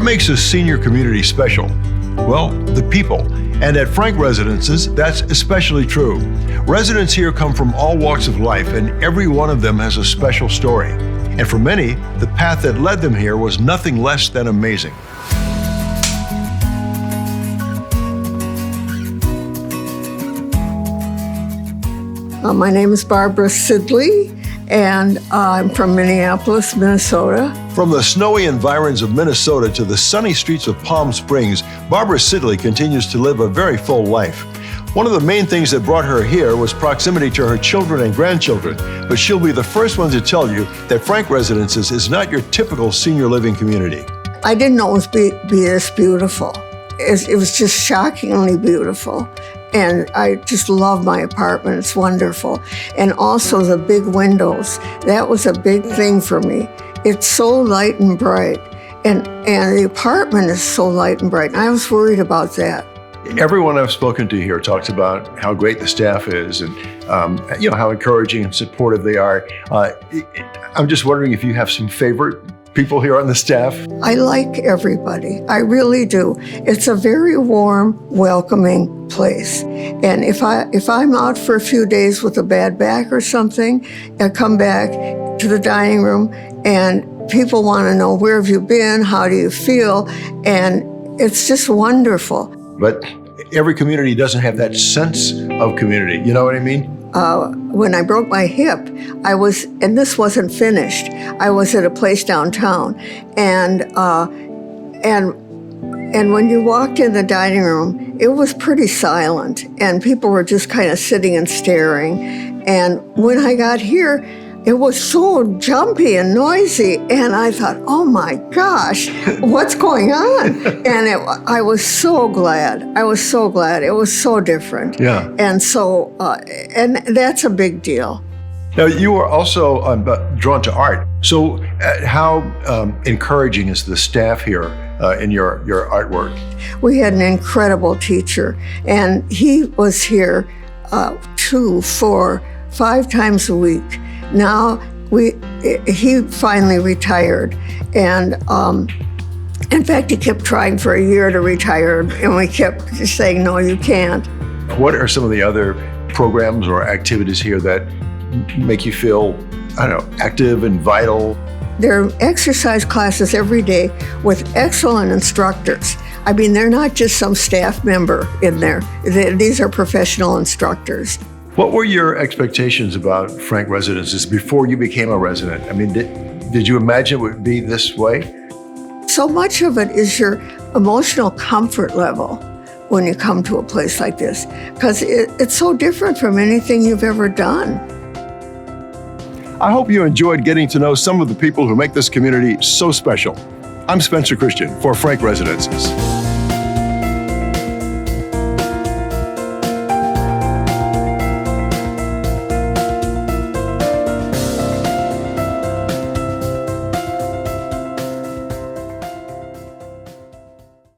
What makes a senior community special? Well, the people. And at Frank Residences, that's especially true. Residents here come from all walks of life, and every one of them has a special story. And for many, the path that led them here was nothing less than amazing. My name is Barbara Sidley, and I'm from Minneapolis, Minnesota. From the snowy environs of Minnesota to the sunny streets of Palm Springs, Barbara Sidley continues to live a very full life. One of the main things that brought her here was proximity to her children and grandchildren, but she'll be the first one to tell you that Frank Residences is not your typical senior living community. I didn't know it would be this beautiful. It was just shockingly beautiful. And I just love my apartment. It's wonderful. And also the big windows. That was a big thing for me. It's so light and bright. And the apartment is so light and bright. And I was worried about that. Everyone I've spoken to here talks about how great the staff is and how encouraging and supportive they are. I'm just wondering if you have some favorite people here on the staff. I like everybody. I really do. It's a very warm, welcoming place. And if I'm out for a few days with a bad back or something, I come back to the dining room and people want to know, where have you been? How do you feel? And it's just wonderful. But every community doesn't have that sense of community. You know what I mean? When I broke my hip, and this wasn't finished, I was at a place downtown, and when you walked in the dining room, it was pretty silent, and people were just kind of sitting and staring. And when I got here, it was so jumpy and noisy, and I thought, oh my gosh, what's going on? And I was so glad. I was so glad. It was so different. Yeah. And so, and that's a big deal. Now, you are also drawn to art. So how encouraging is the staff here in your artwork? We had an incredible teacher, and he was here 2, 4, 5 times a week. Now, he finally retired, and in fact, he kept trying for a year to retire, and we kept saying, no, you can't. What are some of the other programs or activities here that make you feel, active and vital? There are exercise classes every day with excellent instructors. I mean, they're not just some staff member in there. These are professional instructors. What were your expectations about Frank Residences before you became a resident? I mean, did you imagine it would be this way? So much of it is your emotional comfort level when you come to a place like this, because it's so different from anything you've ever done. I hope you enjoyed getting to know some of the people who make this community so special. I'm Spencer Christian for Frank Residences.